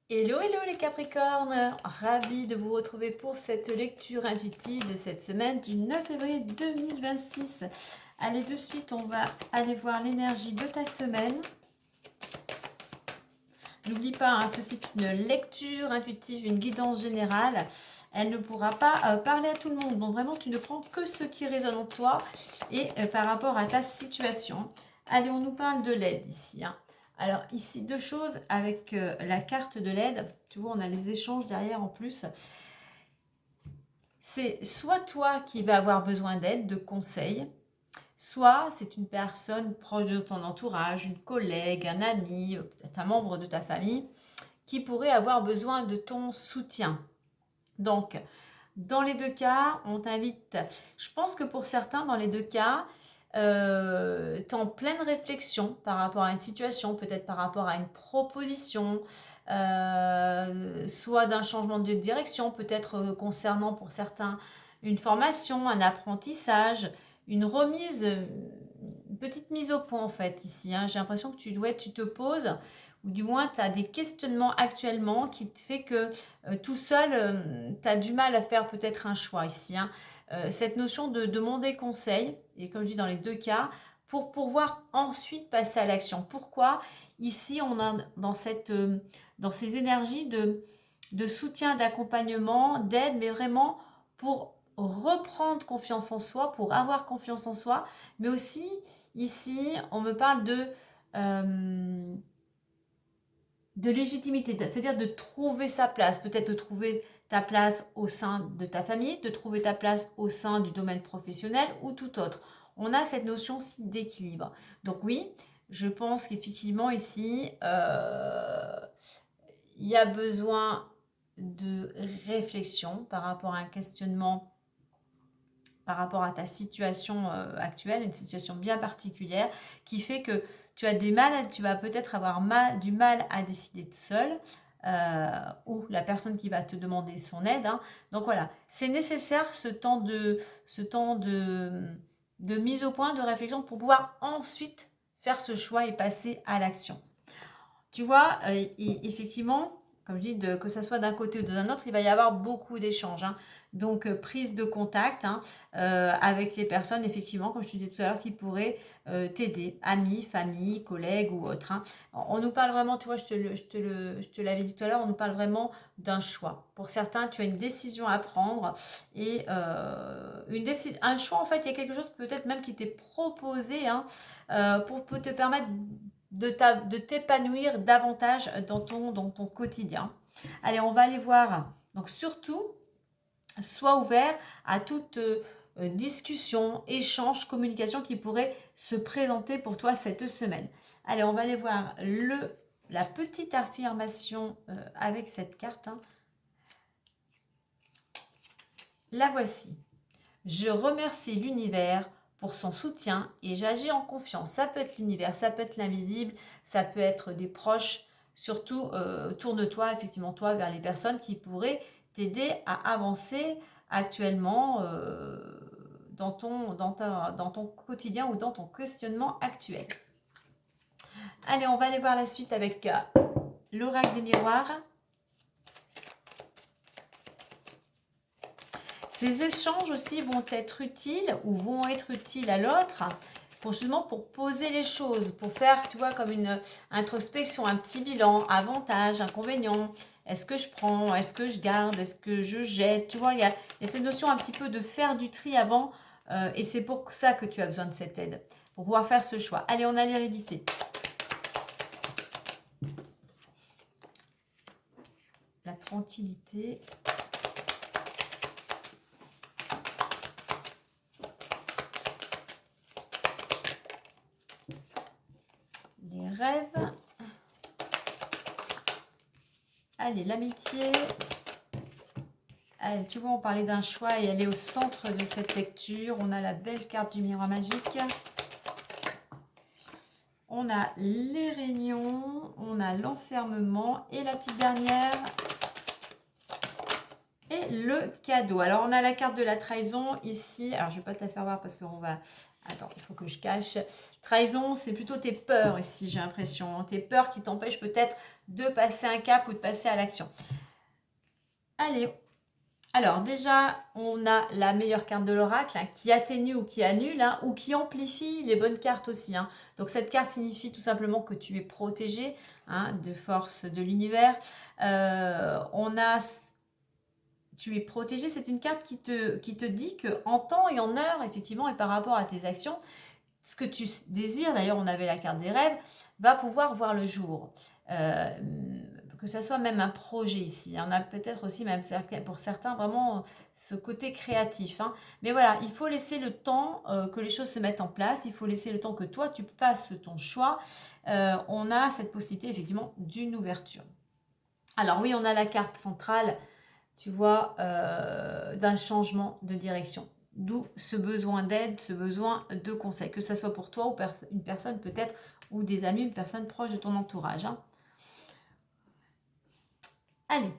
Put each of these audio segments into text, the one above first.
Hello, hello les Capricornes, ravie de vous retrouver pour cette lecture intuitive de cette semaine du 9 février 2026. Allez, de suite, on va aller voir l'énergie de ta semaine. N'oublie pas, hein, ceci est une lecture intuitive, une guidance générale. Elle ne pourra pas parler à tout le monde. Donc vraiment, tu ne prends que ce qui résonne en toi et par rapport à ta situation. Allez, on nous parle de l'aide ici, hein. Alors ici, deux choses avec la carte de l'aide. Tu vois, on a les échanges derrière en plus. C'est soit toi qui vas avoir besoin d'aide, de conseils, soit c'est une personne proche de ton entourage, une collègue, un ami, peut-être un membre de ta famille, qui pourrait avoir besoin de ton soutien. Donc, dans les deux cas, on t'invite. Je pense que pour certains, dans les deux cas, tu es en pleine réflexion par rapport à une situation, peut-être par rapport à une proposition, soit d'un changement de direction, peut-être concernant pour certains une formation, un apprentissage, une remise, une petite mise au point en fait ici, hein. J'ai l'impression que tu te poses, ou du moins tu as des questionnements actuellement qui te fait que tout seul, tu as du mal à faire peut-être un choix ici, hein. Cette notion de demander conseil, et comme je dis dans les deux cas, pour pouvoir ensuite passer à l'action. Pourquoi ici on a dans ces énergies de soutien, d'accompagnement, d'aide, mais vraiment pour reprendre confiance en soi, pour avoir confiance en soi, mais aussi ici on me parle de légitimité, c'est-à-dire de trouver sa place, peut-être de trouver ta place au sein de ta famille, de trouver ta place au sein du domaine professionnel ou tout autre. On a cette notion aussi d'équilibre. Donc oui, je pense qu'effectivement ici, il y a besoin de réflexion par rapport à un questionnement, par rapport à ta situation actuelle, une situation bien particulière qui fait que tu vas peut-être avoir du mal à décider seul, ou la personne qui va te demander son aide, hein. Donc voilà, c'est nécessaire ce temps de mise au point, de réflexion pour pouvoir ensuite faire ce choix et passer à l'action. Tu vois, effectivement, comme je dis, que ce soit d'un côté ou d'un autre, il va y avoir beaucoup d'échanges, hein. Donc, prise de contact, hein, avec les personnes, effectivement, comme je te disais tout à l'heure, qui pourraient t'aider, amis, famille, collègues ou autres, hein. On nous parle vraiment, tu vois, je te l'avais dit tout à l'heure, on nous parle vraiment d'un choix. Pour certains, tu as une décision à prendre et un choix, en fait, il y a quelque chose peut-être même qui t'est proposé, hein, pour te permettre de t'épanouir davantage dans ton quotidien. Allez, on va aller voir. Donc surtout, sois ouvert à toute discussion, échange, communication qui pourrait se présenter pour toi cette semaine. Allez, on va aller voir la petite affirmation avec cette carte, hein. La voici. Je remercie l'univers pour son soutien et j'agis en confiance. Ça peut être l'univers, ça peut être l'invisible, ça peut être des proches. Surtout, tourne-toi, effectivement, toi, vers les personnes qui pourraient t'aider à avancer actuellement dans ton quotidien ou dans ton questionnement actuel. Allez, on va aller voir la suite avec l'oracle des miroirs. Ces échanges aussi vont être utiles ou vont être utiles à l'autre justement pour poser les choses, pour faire, tu vois, comme une introspection, un petit bilan, avantages, inconvénients. Est-ce que je prends, est-ce que je garde, est-ce que je jette, tu vois, il y a cette notion un petit peu de faire du tri avant, et c'est pour ça que tu as besoin de cette aide, pour pouvoir faire ce choix. Allez, on a l'hérédité. La tranquillité. Les rêves. Allez, l'amitié. Allez, tu vois, on parlait d'un choix et elle est au centre de cette lecture. On a la belle carte du miroir magique. On a les réunions, on a l'enfermement et la petite dernière et le cadeau. Alors, on a la carte de la trahison ici. Alors, je ne vais pas te la faire voir parce qu'on va... Attends, il faut que je cache. Trahison, c'est plutôt tes peurs ici, j'ai l'impression. Tes peurs qui t'empêchent peut-être de passer un cap ou de passer à l'action. Allez, alors déjà, on a la meilleure carte de l'oracle qui atténue ou qui annule ou qui amplifie les bonnes cartes aussi. Donc cette carte signifie tout simplement que tu es protégé de force de l'univers. Tu es protégé, c'est une carte qui te dit que en temps et en heure, effectivement, et par rapport à tes actions, ce que tu désires, d'ailleurs on avait la carte des rêves, va pouvoir voir le jour. Que ce soit même un projet ici. On a peut-être aussi, même pour certains, vraiment ce côté créatif. Mais voilà, il faut laisser le temps que les choses se mettent en place. Il faut laisser le temps que toi, tu fasses ton choix. On a cette possibilité, effectivement, d'une ouverture. Alors oui, on a la carte centrale, tu vois, d'un changement de direction. D'où ce besoin d'aide, ce besoin de conseil, que ce soit pour toi ou une personne peut-être, ou des amis, une personne proche de ton entourage. Allez,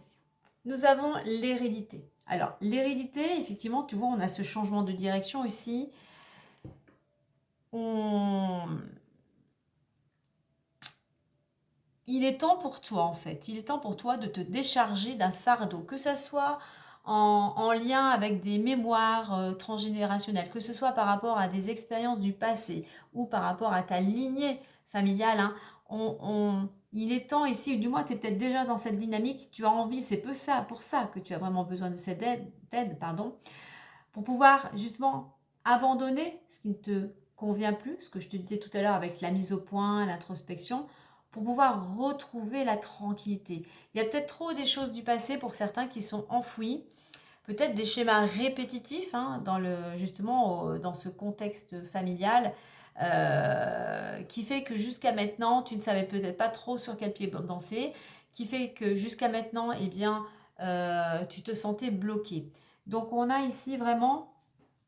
nous avons l'hérédité. Alors, l'hérédité, effectivement, tu vois, on a ce changement de direction ici. Il est temps pour toi, en fait. Il est temps pour toi de te décharger d'un fardeau, que ce soit en lien avec des mémoires transgénérationnelles, que ce soit par rapport à des expériences du passé ou par rapport à ta lignée familiale. Il est temps ici, du moins tu es peut-être déjà dans cette dynamique, tu as envie, c'est pour ça que tu as vraiment besoin de cette aide, pour pouvoir justement abandonner ce qui ne te convient plus, ce que je te disais tout à l'heure avec la mise au point, l'introspection, pour pouvoir retrouver la tranquillité. Il y a peut-être trop des choses du passé pour certains qui sont enfouies, peut-être des schémas répétitifs justement dans ce contexte familial qui fait que jusqu'à maintenant, tu ne savais peut-être pas trop sur quel pied danser, qui fait que jusqu'à maintenant, eh bien, tu te sentais bloqué. Donc on a ici vraiment,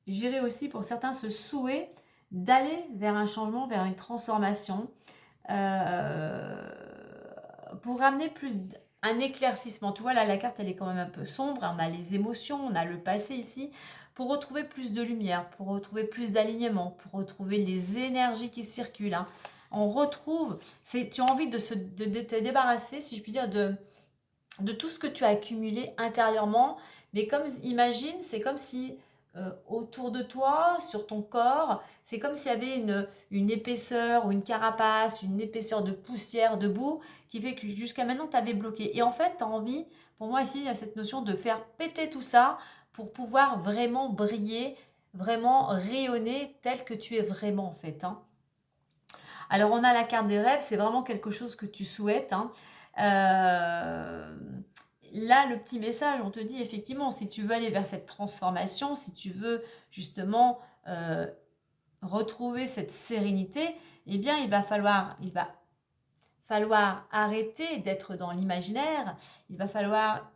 j'irai aussi pour certains, ce souhait d'aller vers un changement, vers une transformation, pour ramener plus un éclaircissement. Tu vois, là, la carte, elle est quand même un peu sombre. On a les émotions, on a le passé ici. Pour retrouver plus de lumière, pour retrouver plus d'alignement, pour retrouver les énergies qui circulent. On retrouve, tu as envie de te débarrasser, si je puis dire, de tout ce que tu as accumulé intérieurement. Mais comme, imagine, c'est comme si autour de toi, sur ton corps, c'est comme s'il y avait une épaisseur ou une carapace, une épaisseur de poussière, de boue, qui fait que jusqu'à maintenant, tu avais bloqué. Et en fait, tu as envie, pour moi ici, il y a cette notion de faire péter tout ça pour pouvoir vraiment briller, vraiment rayonner tel que tu es vraiment en fait. Alors, on a la carte des rêves, c'est vraiment quelque chose que tu souhaites. Là, le petit message, on te dit effectivement, si tu veux aller vers cette transformation, si tu veux justement retrouver cette sérénité, eh bien, il va falloir arrêter d'être dans l'imaginaire, il va falloir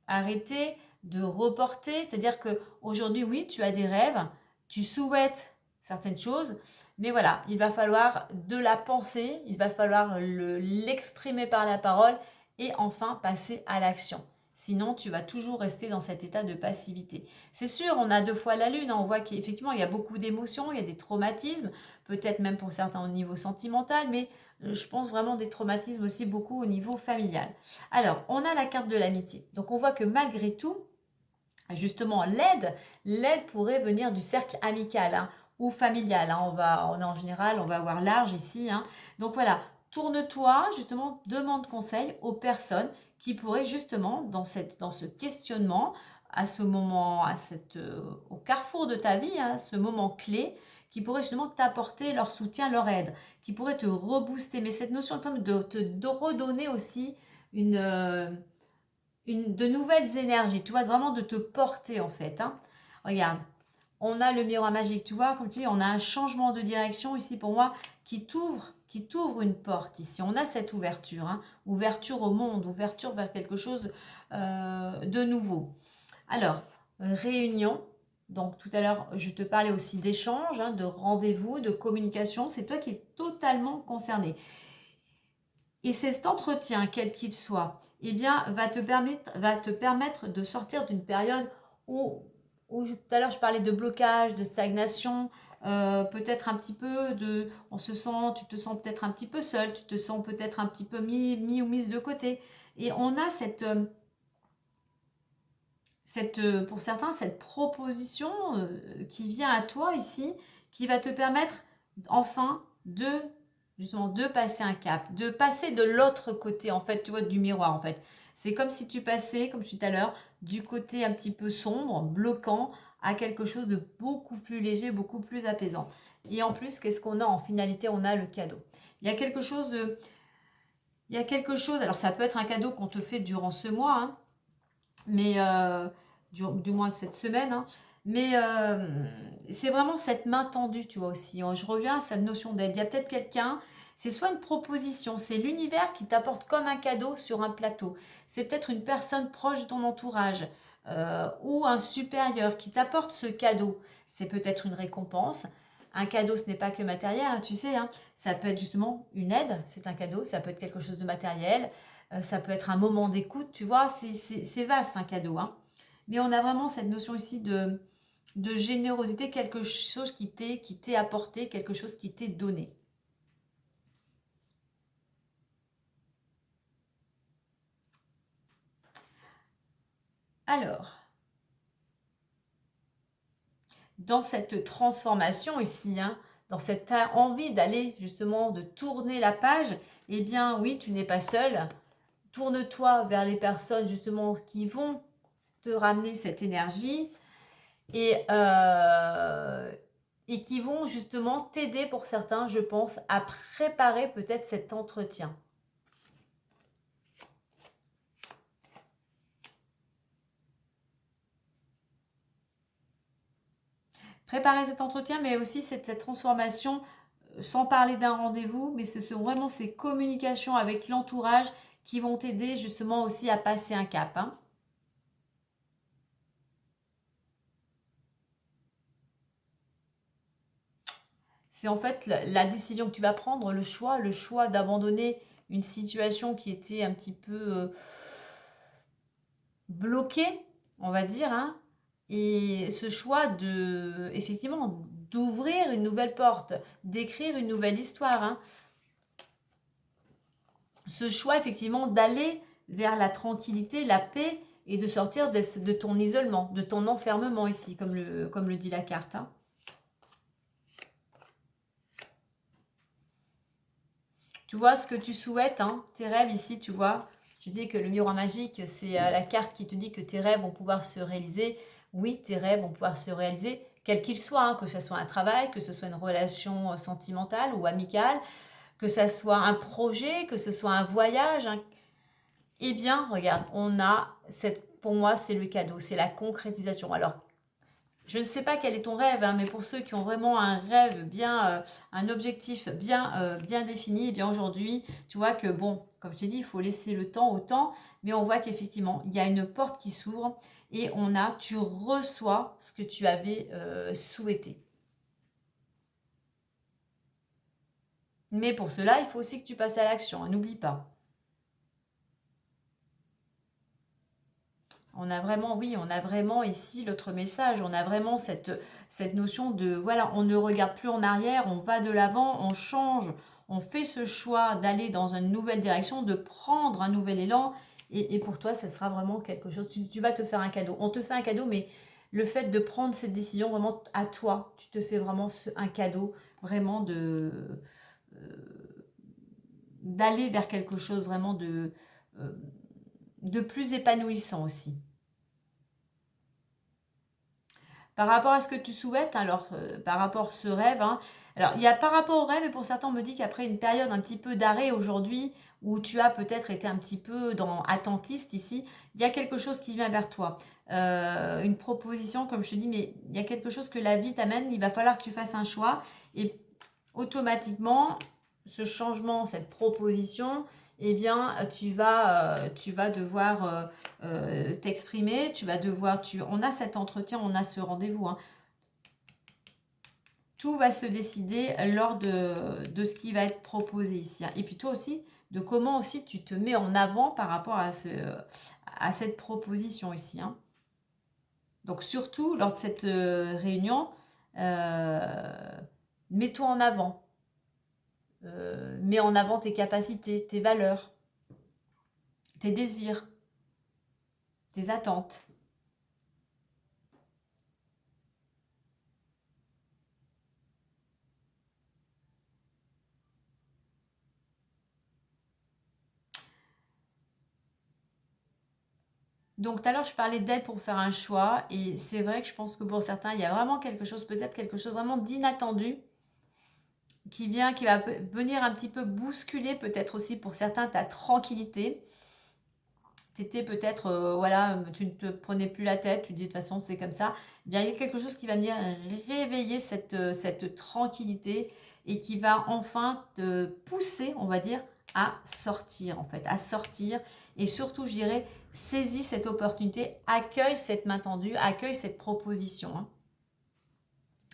arrêter de reporter, c'est-à-dire que aujourd'hui, oui, tu as des rêves, tu souhaites certaines choses, mais voilà, il va falloir de la penser, il va falloir l'exprimer par la parole et enfin passer à l'action. Sinon, tu vas toujours rester dans cet état de passivité. C'est sûr, on a 2 fois la lune, on voit qu'effectivement, il y a beaucoup d'émotions, il y a des traumatismes, peut-être même pour certains au niveau sentimental, mais je pense vraiment des traumatismes aussi beaucoup au niveau familial. Alors, on a la carte de l'amitié. Donc, on voit que malgré tout, justement, l'aide pourrait venir du cercle amical ou familial. En général, on va avoir large ici. Donc, voilà, tourne-toi, justement, demande conseil aux personnes qui pourraient justement, dans ce questionnement, à ce moment, au carrefour de ta vie, ce moment clé, qui pourraient justement t'apporter leur soutien, leur aide, qui pourraient te rebooster. Mais cette notion de redonner aussi de nouvelles énergies, tu vois, vraiment de te porter en fait. Regarde, on a le miroir magique, tu vois, comme tu dis, on a un changement de direction ici pour moi qui t'ouvre une porte ici. On a cette ouverture, ouverture au monde, ouverture vers quelque chose de nouveau. Alors, réunion. Donc tout à l'heure, je te parlais aussi d'échange, de rendez-vous, de communication. C'est toi qui es totalement concerné. Et cet entretien, quel qu'il soit, eh bien, va te permettre de sortir d'une période où tout à l'heure je parlais de blocage, de stagnation, peut-être un petit peu de... tu te sens peut-être un petit peu seul, tu te sens peut-être un petit peu mis ou mise de côté. Et on a pour certains, cette proposition qui vient à toi ici, qui va te permettre enfin justement, de passer un cap, de passer de l'autre côté, en fait, tu vois, du miroir, en fait. C'est comme si tu passais, comme je disais tout à l'heure, du côté un petit peu sombre, bloquant, à quelque chose de beaucoup plus léger, beaucoup plus apaisant. Et en plus, qu'est-ce qu'on a en finalité? On a le cadeau. Il y a quelque chose alors ça peut être un cadeau qu'on te fait durant ce mois, hein, mais du moins cette semaine, hein. Mais c'est vraiment cette main tendue, tu vois aussi. Je reviens à cette notion d'aide. Il y a peut-être quelqu'un, c'est soit une proposition, c'est l'univers qui t'apporte comme un cadeau sur un plateau. C'est peut-être une personne proche de ton entourage ou un supérieur qui t'apporte ce cadeau. C'est peut-être une récompense. Un cadeau, ce n'est pas que matériel, hein, tu sais, hein. Ça peut être justement une aide, c'est un cadeau. Ça peut être quelque chose de matériel. Ça peut être un moment d'écoute, tu vois. C'est vaste un cadeau, hein. Mais on a vraiment cette notion ici de générosité, quelque chose qui t'est apporté, quelque chose qui t'est donné. Alors, dans cette transformation ici, hein, dans cette envie d'aller justement, de tourner la page, eh bien oui, tu n'es pas seul. Tourne-toi vers les personnes justement qui vont te ramener cette énergie et, et qui vont justement t'aider pour certains, je pense, à préparer peut-être cet entretien. Préparer cet entretien, mais aussi cette transformation, sans parler d'un rendez-vous, mais ce sont vraiment ces communications avec l'entourage qui vont t'aider justement aussi à passer un cap, hein. C'est en fait la décision que tu vas prendre, le choix d'abandonner une situation qui était un petit peu bloquée, on va dire, hein, et ce choix effectivement, d'ouvrir une nouvelle porte, d'écrire une nouvelle histoire, hein. Ce choix, effectivement, d'aller vers la tranquillité, la paix et de sortir de ton isolement, de ton enfermement ici, comme le dit la carte, hein. Tu vois ce que tu souhaites, hein, tes rêves ici, tu vois. Tu dis que le miroir magique, c'est la carte qui te dit que tes rêves vont pouvoir se réaliser. Oui, tes rêves vont pouvoir se réaliser, quels qu'ils soient, hein, que ce soit un travail, que ce soit une relation sentimentale ou amicale, que ce soit un projet, que ce soit un voyage, hein. Eh bien, regarde, pour moi, c'est le cadeau, c'est la concrétisation. Alors, je ne sais pas quel est ton rêve, hein, mais pour ceux qui ont vraiment un rêve un objectif bien défini, eh bien aujourd'hui, tu vois que bon, comme je t'ai dit, il faut laisser le temps au temps, mais on voit qu'effectivement, il y a une porte qui s'ouvre et tu reçois ce que tu avais souhaité. Mais pour cela, il faut aussi que tu passes à l'action, hein, n'oublie pas. On a vraiment ici l'autre message. On a vraiment cette notion de, voilà, on ne regarde plus en arrière, on va de l'avant, on change, on fait ce choix d'aller dans une nouvelle direction, de prendre un nouvel élan. Et pour toi, ça sera vraiment quelque chose. Tu vas te faire un cadeau. On te fait un cadeau, mais le fait de prendre cette décision vraiment à toi, tu te fais vraiment un cadeau, vraiment d'aller vers quelque chose vraiment euh, de plus épanouissant aussi. Par rapport à ce que tu souhaites, alors par rapport à ce rêve, hein, alors il y a par rapport au rêve, et pour certains on me dit qu'après une période un petit peu d'arrêt aujourd'hui, où tu as peut-être été un petit peu attentiste ici, il y a quelque chose qui vient vers toi. Une proposition, comme je te dis, mais il y a quelque chose que la vie t'amène, il va falloir que tu fasses un choix, et automatiquement, ce changement, cette proposition, eh bien, tu vas devoir t'exprimer, on a cet entretien, on a ce rendez-vous, hein. Tout va se décider lors de ce qui va être proposé ici, hein. Et puis toi aussi, de comment aussi tu te mets en avant par rapport à cette proposition ici, hein. Donc surtout, lors de cette réunion, Mets-toi en avant. Mets en avant tes capacités, tes valeurs, tes désirs, tes attentes. Donc tout à l'heure, je parlais d'aide pour faire un choix et c'est vrai que je pense que pour certains, il y a vraiment quelque chose, peut-être quelque chose vraiment d'inattendu qui vient, qui va venir un petit peu bousculer peut-être aussi pour certains ta tranquillité. Tu étais peut-être, voilà, tu ne te prenais plus la tête, tu dis de toute façon c'est comme ça. Eh bien, il y a quelque chose qui va venir réveiller cette tranquillité et qui va enfin te pousser, on va dire, à sortir en fait, à sortir. Et surtout, je dirais, saisis cette opportunité, accueille cette main tendue, accueille cette proposition, hein.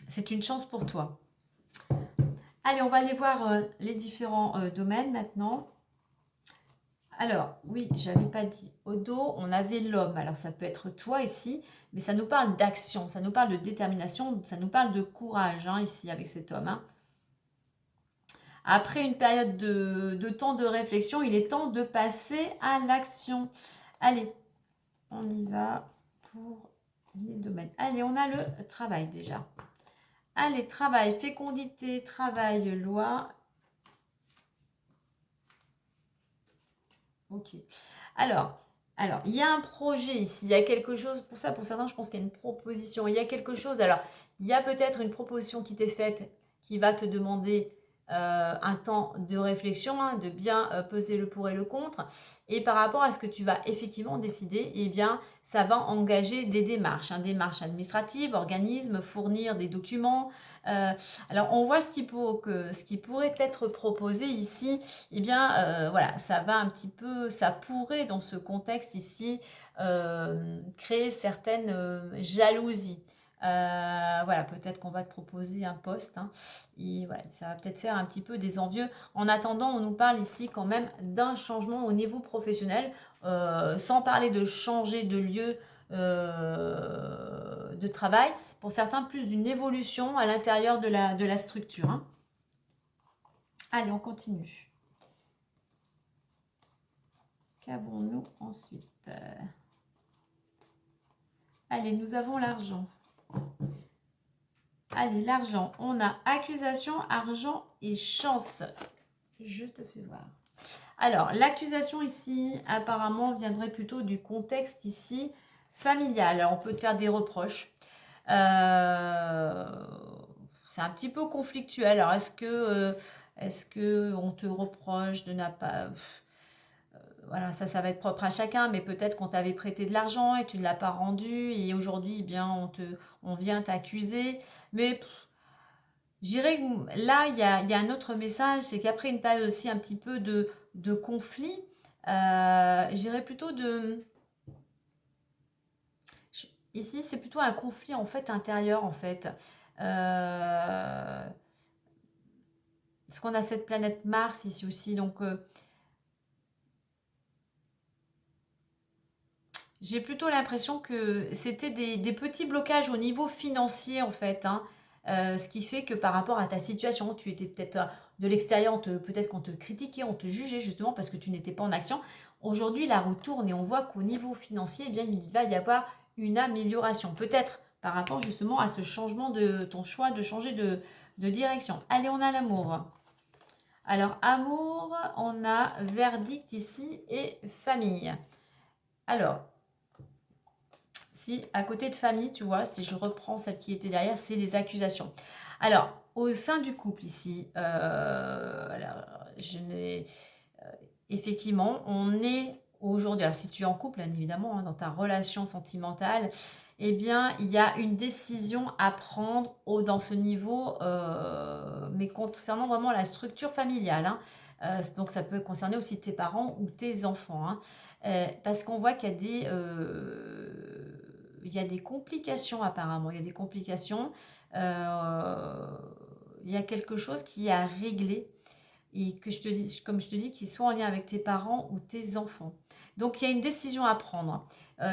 C'est une chance pour toi. Allez, on va aller voir les différents domaines maintenant. Alors, oui, j'avais pas dit. Au dos, on avait l'homme. Alors, ça peut être toi ici, mais ça nous parle d'action, ça nous parle de détermination, ça nous parle de courage, hein, ici, avec cet homme, hein. Après une période de temps de réflexion, il est temps de passer à l'action. Allez, on y va pour les domaines. Allez, on a le travail déjà. Allez, travail, fécondité, travail, loi. Ok. Alors, il y a un projet ici, il y a quelque chose, pour ça, pour certains, je pense qu'il y a une proposition, il y a quelque chose, alors, il y a peut-être une proposition qui t'est faite, qui va te demander un temps de réflexion, hein, de bien peser le pour et le contre, et par rapport à ce que tu vas effectivement décider, eh bien, ça va engager des démarches, hein, démarches administratives, organismes, fournir des documents. Alors, on voit ce qui pourrait être proposé ici, eh bien, voilà, ça va un petit peu, ça pourrait, dans ce contexte ici, créer certaines jalousies. Voilà, peut-être qu'on va te proposer un poste, hein, et voilà, ça va peut-être faire un petit peu des envieux. En attendant, on nous parle ici quand même d'un changement au niveau professionnel, sans parler de changer de lieu de travail. Pour certains, plus d'une évolution à l'intérieur de la structure, hein. Allez, on continue. Qu'avons-nous ensuite? Allez, nous avons l'argent. Allez, l'argent. On a accusation, argent et chance. Je te fais voir. Alors, l'accusation ici, apparemment, viendrait plutôt du contexte ici familial. Alors, on peut te faire des reproches. C'est un petit peu conflictuel. Alors, est-ce que on te reproche de n'a pas... Voilà, ça va être propre à chacun, mais peut-être qu'on t'avait prêté de l'argent et tu ne l'as pas rendu, et aujourd'hui, eh bien, on vient t'accuser. Mais j'irais que là, il y a un autre message, c'est qu'après une période aussi un petit peu de conflit, j'irais plutôt de... Ici, c'est plutôt un conflit en fait intérieur en fait. Parce qu'on a cette planète Mars ici aussi, donc j'ai plutôt l'impression que c'était des petits blocages au niveau financier en fait, hein. Ce qui fait que par rapport à ta situation, tu étais peut-être de l'extérieur, peut-être qu'on te critiquait, on te jugeait justement parce que tu n'étais pas en action. Aujourd'hui, la roue tourne et on voit qu'au niveau financier, eh bien, il va y avoir une amélioration. Peut-être par rapport justement à ce changement de ton choix de changer de direction. Allez, on a l'amour. Alors, amour, on a verdict ici et famille. Alors, si à côté de famille, tu vois, si je reprends celle qui était derrière, c'est les accusations. Alors, au sein du couple ici, alors, effectivement, on est aujourd'hui, alors si tu es en couple, bien évidemment, hein, dans ta relation sentimentale, eh bien, il y a une décision à prendre dans ce niveau, mais concernant vraiment la structure familiale, hein. Donc, ça peut concerner aussi tes parents ou tes enfants, hein. Parce qu'on voit qu'il y a il y a des complications apparemment, il y a des complications, il y a quelque chose qui est à régler et que je te dis, comme je te dis, qui soit en lien avec tes parents ou tes enfants. Donc il y a une décision à prendre.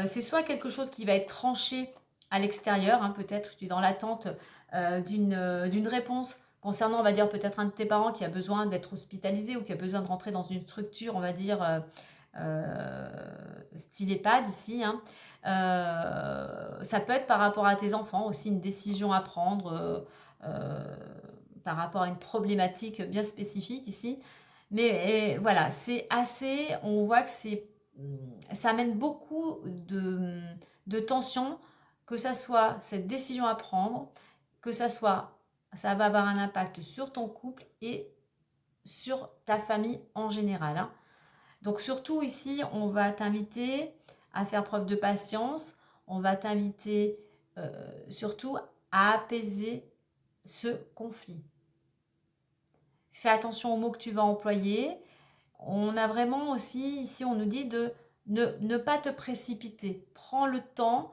C'est soit quelque chose qui va être tranché à l'extérieur, hein, peut-être tu es dans l'attente d'une réponse concernant, on va dire, peut-être un de tes parents qui a besoin d'être hospitalisé ou qui a besoin de rentrer dans une structure, on va dire, style EHPAD ici, hein. Ça peut être par rapport à tes enfants aussi, une décision à prendre par rapport à une problématique bien spécifique ici. Mais voilà, c'est assez, on voit que ça amène beaucoup de tension, que ça soit cette décision à prendre, que ça soit, ça va avoir un impact sur ton couple et sur ta famille en général, hein. Donc surtout ici, on va t'inviter à faire preuve de patience, on va t'inviter surtout à apaiser ce conflit. Fais attention aux mots que tu vas employer. On a vraiment aussi, ici, on nous dit de ne pas te précipiter. Prends le temps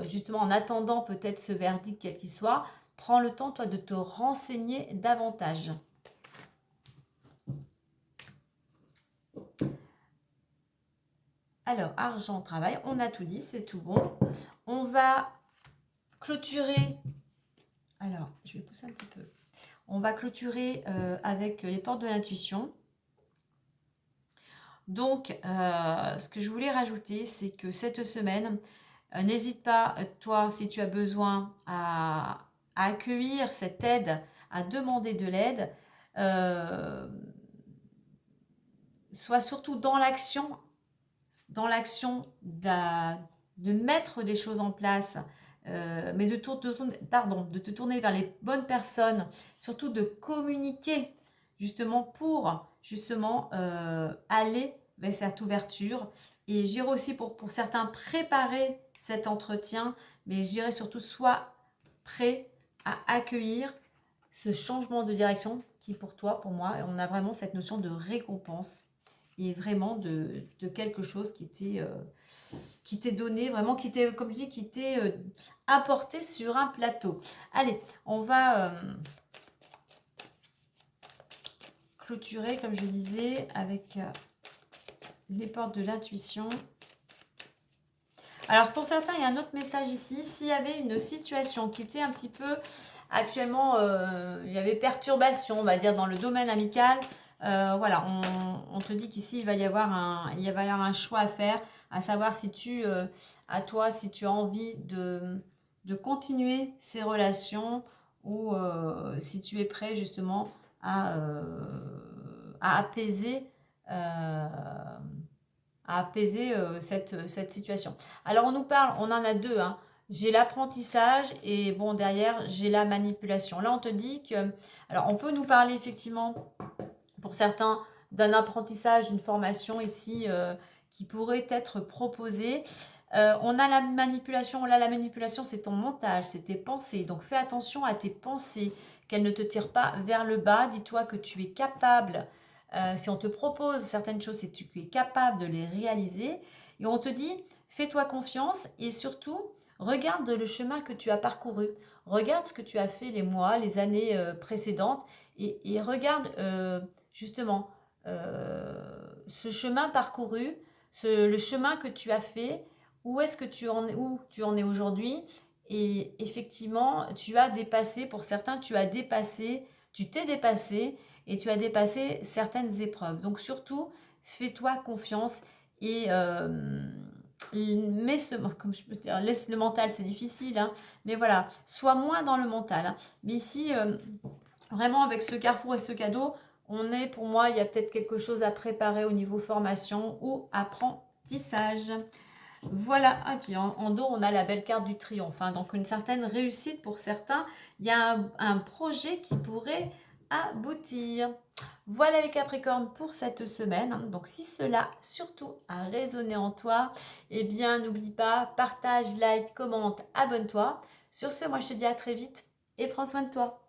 justement en attendant peut-être ce verdict quel qu'il soit, prends le temps, toi, de te renseigner davantage. Alors, argent, travail, on a tout dit, c'est tout bon. On va clôturer. Alors, je vais pousser un petit peu. On va clôturer avec les portes de l'intuition. Donc, ce que je voulais rajouter, c'est que cette semaine, n'hésite pas, toi, si tu as besoin, à accueillir cette aide, à demander de l'aide. Sois surtout dans l'action de mettre des choses en place, mais de te tourner vers les bonnes personnes, surtout de communiquer justement pour justement aller vers cette ouverture. Et j'irai aussi pour certains préparer cet entretien, mais j'irai surtout sois prêt à accueillir ce changement de direction qui pour toi, pour moi, on a vraiment cette notion de récompense et vraiment de quelque chose qui t'est donné, vraiment qui t'est, comme je dis, qui t'est apporté sur un plateau. Allez, on va clôturer, comme je disais, avec les portes de l'intuition. Alors pour certains, il y a un autre message ici. S'il y avait une situation qui était un petit peu actuellement, il y avait perturbation, on va dire, dans le domaine amical. Voilà, on te dit qu'ici, il va y avoir un choix à faire, à savoir si tu as envie de continuer ces relations ou si tu es prêt justement à apaiser cette situation. Alors on nous parle, on en a deux, hein. J'ai l'apprentissage et bon derrière j'ai la manipulation. Là on te dit que, alors on peut nous parler effectivement pour certains d'un apprentissage, d'une formation ici qui pourrait être proposée. On a la manipulation, là la manipulation c'est ton mental, c'est tes pensées, donc fais attention à tes pensées, qu'elles ne te tirent pas vers le bas. Dis-toi que tu es capable, si on te propose certaines choses, c'est que tu es capable de les réaliser. Et on te dit, fais-toi confiance et surtout, regarde le chemin que tu as parcouru. Regarde ce que tu as fait les mois, les années précédentes et regarde justement ce chemin parcouru, le chemin que tu as fait, où tu en es aujourd'hui. Et effectivement, tu as dépassé, pour certains, tu t'es dépassé et tu as dépassé certaines épreuves. Donc surtout, fais-toi confiance et comme je peux dire, laisse le mental, c'est difficile, hein, mais voilà, sois moins dans le mental, hein. Mais ici, vraiment avec ce carrefour et ce cadeau, pour moi, il y a peut-être quelque chose à préparer au niveau formation ou apprentissage. Voilà, et puis en dos, on a la belle carte du triomphe, hein, donc une certaine réussite pour certains. Il y a un projet qui pourrait aboutir. Voilà les Capricornes pour cette semaine. Donc si cela surtout a résonné en toi, eh bien n'oublie pas, partage, like, commente, abonne-toi. Sur ce, moi je te dis à très vite et prends soin de toi.